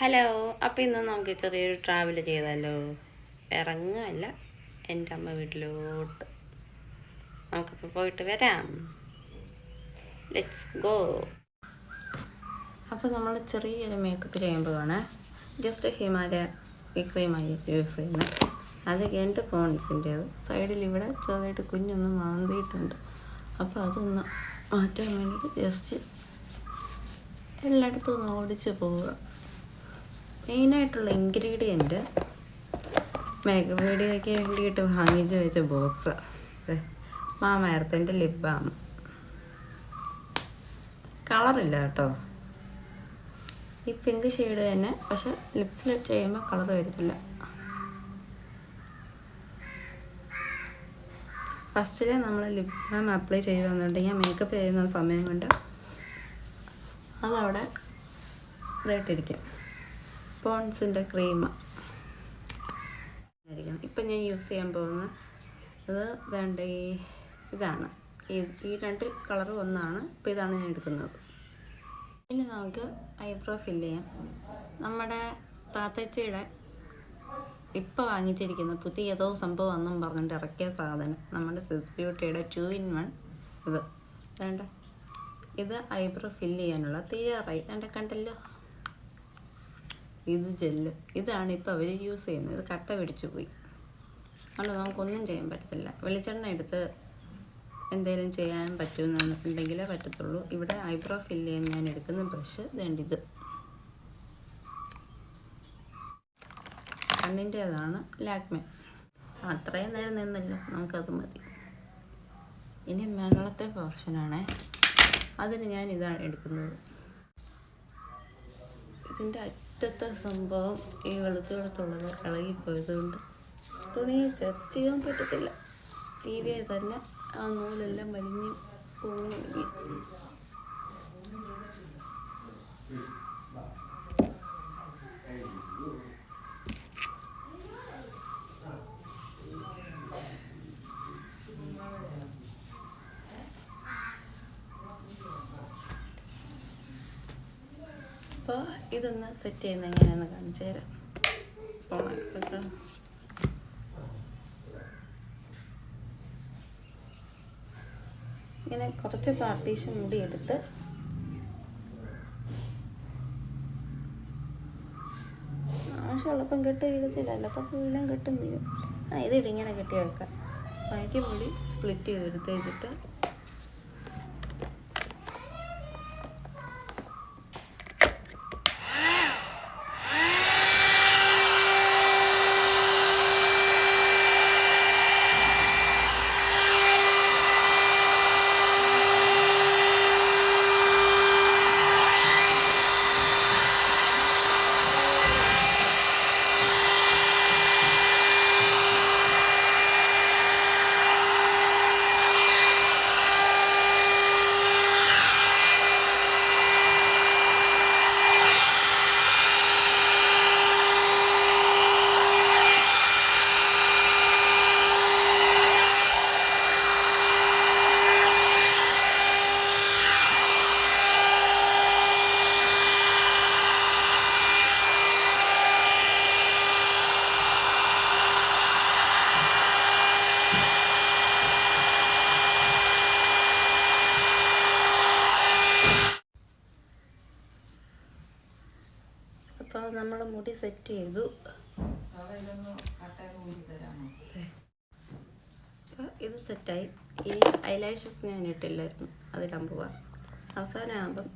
Hello, അപ്പോൾ ഇന്ന് നമുക്ക് ചെറിയൊരു ട്രാവൽ ചെയ്താലോ? ഇറങ്ങുകയല്ല, എൻ്റെ അമ്മ വീട്ടിലോട്ട്. നമുക്കിപ്പോൾ പോയിട്ട് വരാം. Let's go. അപ്പോൾ നമ്മൾ ചെറിയൊരു മേക്കപ്പ് ചെയ്യുമ്പോഴാണ് ജസ്റ്റ് ഹിമാലയ ക്രീമായി യൂസ് ചെയ്യുന്നത്. അത് എൻ്റെ പോൺസിൻ്റേത്. സൈഡിൽ ഇവിടെ ചെറുതായിട്ട് കുഞ്ഞൊന്ന് മാന്തിയിട്ടുണ്ട്. അപ്പോൾ അതൊന്ന് മാറ്റാൻ വേണ്ടിയിട്ട് ജസ്റ്റ് എല്ലായിടത്തും ഒന്ന് ഓടിച്ച് പോവുക. മെയിനായിട്ടുള്ള ഇൻഗ്രീഡിയൻറ്റ് മേക്കപ്പ് വീഡിയോയ്ക്ക് വേണ്ടിയിട്ട് വാങ്ങിച്ച് വെച്ച ബോക്സ് മാമ എർത്തിൻ്റെ ലിപ് ബാം. കളറില്ല കേട്ടോ, ഈ പിങ്ക് ഷെയ്ഡ് തന്നെ, പക്ഷെ ലിപ്സിൽ ചെയ്യുമ്പോൾ കളർ വരത്തില്ല. ഫസ്റ്റിൽ നമ്മൾ ലിപ് ബാം അപ്ലൈ ചെയ്യുകയെന്നുണ്ടെങ്കിൽ മേക്കപ്പ് ചെയ്യുന്ന സമയം കൊണ്ട് അതവിടെ ഇതായിട്ടിരിക്കും. പോൺസിൻ്റെ ക്രീം ആയിരിക്കണം. ഇപ്പം ഞാൻ യൂസ് ചെയ്യാൻ പോകുന്നത് അത് വേണ്ട ഇതാണ്. ഈ രണ്ട് കളറും ഒന്നാണ്. ഇപ്പോൾ ഇതാണ് ഞാൻ എടുക്കുന്നത്. ഇനി നമുക്ക് ഐബ്രോ ഫില്ല് ചെയ്യാം. നമ്മുടെ താത്തച്ചിയുടെ ഇപ്പോൾ വാങ്ങിച്ചിരിക്കുന്ന പുതിയ ഏതോ സംഭവം എന്നും പറഞ്ഞിട്ട് ഇറക്കിയ സാധനം, നമ്മുടെ സ്വിസ് ബ്യൂട്ടിയുടെ 2-in-1 ഇത് വേണ്ട. ഇത് ഐബ്രോ ഫില്ല് ചെയ്യാനുള്ള തയ്യാറായി. കണ്ടല്ലോ, ഇത് ജെല്ല്. ഇതാണ് ഇപ്പോൾ അവർ യൂസ് ചെയ്യുന്നത്. ഇത് കട്ട പിടിച്ചു പോയി, അതുകൊണ്ട് നമുക്കൊന്നും ചെയ്യാൻ പറ്റത്തില്ല. വെളിച്ചെണ്ണ എടുത്ത് എന്തെങ്കിലും ചെയ്യാൻ പറ്റുമെന്നുണ്ടെങ്കിലേ പറ്റത്തുള്ളൂ. ഇവിടെ ഐബ്രോ ഫില്ല് ചെയ്യാൻ ഞാൻ എടുക്കുന്ന ബ്രഷ് ഇത് കണ്ണിൻ്റേതാണ്, ലാക്മേ. അത്രയും നേരം നിന്നല്ലോ, നമുക്കത് മതി. ഇനി മേളത്തെ പോർഷനാണേ, അതിന് ഞാൻ ഇതാണ് എടുക്കുന്നത്. ഇതിൻ്റെ അറ്റത്തെ സംഭവം ഈ വെളുത്തുള്ളത് ഇളകിപ്പോയതുകൊണ്ട് തുണി സെറ്റ് ചെയ്യാൻ പറ്റത്തില്ല. ചീവിയെ തന്നെ ആ നൂലെല്ലാം വലിഞ്ഞ് പോകുന്നു. അപ്പോൾ ഇതൊന്ന് സെറ്റ് ചെയ്യുന്ന എങ്ങനെയാണെന്ന് കാണിച്ചു തരാം. ഇങ്ങനെ കുറച്ച് പാർട്ടീഷൻ മുടി എടുത്ത് ആവശ്യമുള്ളപ്പം കെട്ട് വീഴത്തില്ല, അല്ലാത്തപ്പോൾ എല്ലാം കെട്ടും വീഴും. ഇതിട്ട് ഇങ്ങനെ കെട്ടി വെക്കാം. ബാക്കി മുടി സ്പ്ലിറ്റ് ചെയ്തെടുത്ത് വെച്ചിട്ട് അപ്പോൾ നമ്മൾ മുടി സെറ്റ് ചെയ്തു. അപ്പോൾ ഇത് സെറ്റായി. ഈ ഐലാഷസ് ഞാൻ ഇട്ടില്ലായിരുന്നു, അതിടാൻ പോവാം. അവസാനമാകുമ്പം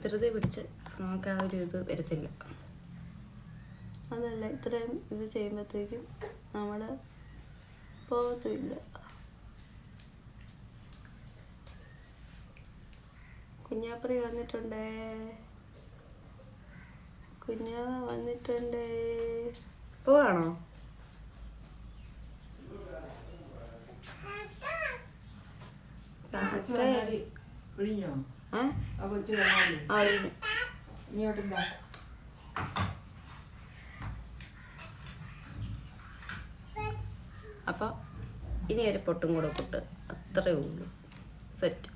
ധൃതി പിടിച്ച് നമുക്ക് ആ ഒരു ഇത് വരത്തില്ല. അതല്ല, ഇത്രയും ഇത് ചെയ്യുമ്പോഴത്തേക്കും നമ്മൾ പോകത്തുമില്ല. കുഞ്ഞാപ്പറി വന്നിട്ടുണ്ടേ, കുഞ്ഞാവ വന്നിട്ടുണ്ട്. പോവാണോ? അപ്പോൾ ഇനി ഒരു പൊട്ടും കൂടെ പൊട്ട്, അത്രേ ഉള്ളൂ. സെറ്റ്.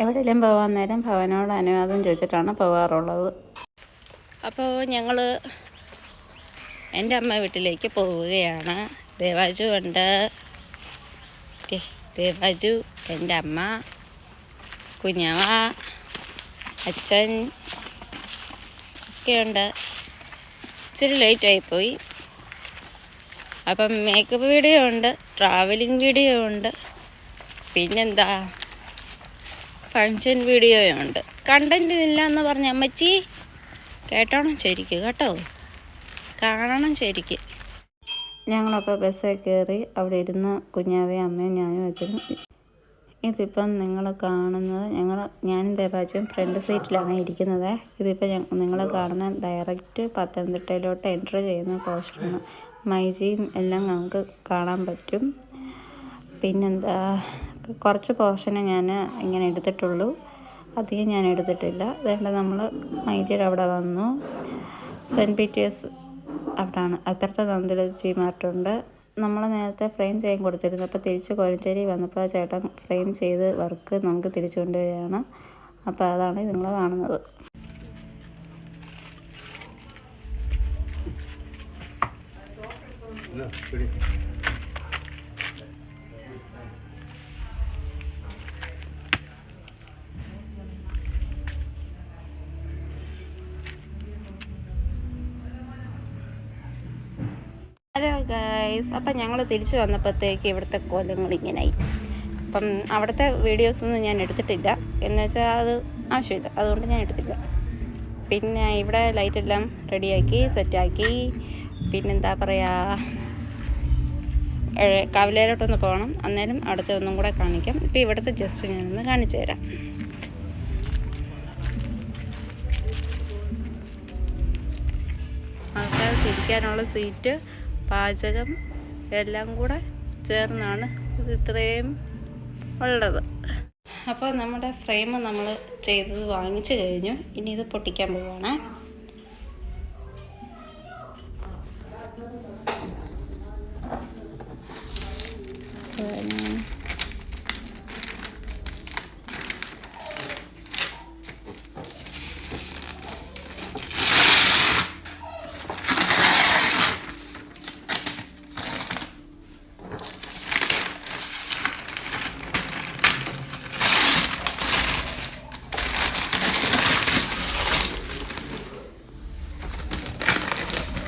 എവിടെയെങ്കിലും പോകാൻ നേരം ഭവനോട് അനുവാദം ചോദിച്ചിട്ടാണ് പോകാറുള്ളത്. അപ്പോൾ ഞങ്ങൾ എൻ്റെ അമ്മ വീട്ടിലേക്ക് പോവുകയാണ്. ദേവാജു ഉണ്ട്. ദേവാജു, എൻ്റെ അമ്മ, കുഞ്ഞാവ, അച്ഛൻ ഒക്കെയുണ്ട്. ഇച്ചിരി ലേറ്റായിപ്പോയി. അപ്പം മേക്കപ്പ് വീഡിയോ ഉണ്ട്, ട്രാവലിംഗ് വീഡിയോ ഉണ്ട്, പിന്നെന്താ ഫങ്ഷൻ വീഡിയോയും ഉണ്ട്. കണ്ടൻറ് ഇല്ല എന്ന് പറഞ്ഞ അമ്മച്ചി കേട്ടോണം ശരിക്കും കേട്ടോ, കാണണം ശരിക്കും. ഞങ്ങളപ്പോൾ ബസ്സിൽ കയറി അവിടെ ഇരുന്ന് കുഞ്ഞാവയും അമ്മയും ഞാനും അച്ഛനും. ഇതിപ്പം നിങ്ങൾ കാണുന്നത് ഞാനും ദേവാജുവും ഫ്രണ്ട് സീറ്റിലാണ് ഇരിക്കുന്നത്. ഇതിപ്പോൾ നിങ്ങൾ കാണുന്ന ഡയറക്റ്റ് പത്തനംതിട്ടയിലോട്ട് എൻട്രി ചെയ്യുന്ന പോർഷനാണ്. മൈജിയും എല്ലാം നമുക്ക് കാണാൻ പറ്റും. പിന്നെന്താ കുറച്ച് പോർഷനെ ഞാൻ ഇങ്ങനെ എടുത്തിട്ടുള്ളൂ, അധികം ഞാൻ എടുത്തിട്ടില്ല. അതുകൊണ്ട് നമ്മൾ മൈജിയുടെ അവിടെ വന്നു. സെൻറ്റ് പീറ്റേഴ്സ് അവിടെയാണ്. അപ്പുറത്തെ നന്ദിലജി മാർട്ടുണ്ട്. നമ്മൾ നേരത്തെ ഫ്രെയിം ചെയ്യാൻ കൊടുത്തിരുന്നു. അപ്പോൾ തിരിച്ച് കോഴഞ്ചേരി വന്നപ്പോൾ ചേട്ടൻ ഫ്രെയിം ചെയ്ത് വർക്ക് നമുക്ക് തിരിച്ചു കൊണ്ടുവരികയാണ്. അപ്പോൾ അതാണ് നിങ്ങൾ കാണുന്നത്. ഹലോ ഗൈസ്, അപ്പം ഞങ്ങൾ തിരിച്ച് വന്നപ്പോഴത്തേക്ക് ഇവിടുത്തെ കോലങ്ങൾ ഇങ്ങനെയായി. അപ്പം അവിടുത്തെ വീഡിയോസൊന്നും ഞാൻ എടുത്തിട്ടില്ല, എന്ന് വെച്ചാൽ അത് ആവശ്യമില്ല, അതുകൊണ്ട് ഞാൻ എടുത്തില്ല. പിന്നെ ഇവിടെ ലൈറ്റെല്ലാം റെഡിയാക്കി സെറ്റാക്കി. പിന്നെന്താ പറയുക, കവലയിലോട്ടൊന്ന് പോകണം, അന്നേരം അവിടുത്തെ ഒന്നും കൂടെ കാണിക്കാം. ഇപ്പം ഇവിടുത്തെ ജസ്റ്റ് ഞാനൊന്ന് കാണിച്ചു തരാം. ആൾക്കാർ തിരിക്കാനുള്ള സീറ്റ്, പാചകം എല്ലാം കൂടെ ചേർന്നാണ് ഇത് ഇത്രയും ഉള്ളത്. അപ്പോൾ നമ്മുടെ ഫ്രെയിം നമ്മൾ ചെയ്തത് വാങ്ങിച്ചു കഴിഞ്ഞു. ഇനി ഇത് പൊട്ടിക്കാൻ പോവുകയാണ്.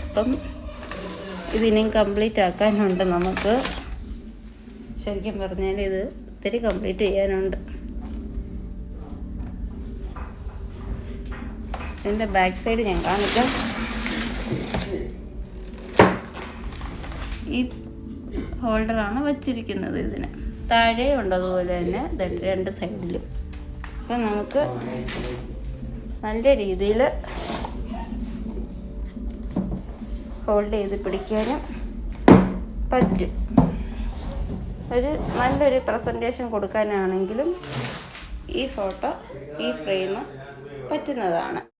അപ്പം ഇതിനെയും കംപ്ലീറ്റ് ആക്കാനുണ്ട് നമുക്ക്. ശരിക്കും പറഞ്ഞാൽ ഇത് ഒത്തിരി കംപ്ലീറ്റ് ചെയ്യാനുണ്ട്. ഇതിൻ്റെ ബാക്ക് സൈഡ് ഞാൻ കാണിക്കാം. ഈ ഹോൾഡറാണ് വച്ചിരിക്കുന്നത്. ഇതിന് താഴെയുണ്ട് അതുപോലെ തന്നെ രണ്ട് സൈഡിലും. അപ്പം നമുക്ക് നല്ല രീതിയിൽ ഹോൾഡ് ചെയ്ത് പിടിക്കാനും പറ്റും. നല്ലൊരു പ്രസൻറ്റേഷൻ കൊടുക്കാനാണെങ്കിലും ഈ ഫോട്ടോ, ഈ ഫ്രെയിം പറ്റുന്നതാണ്.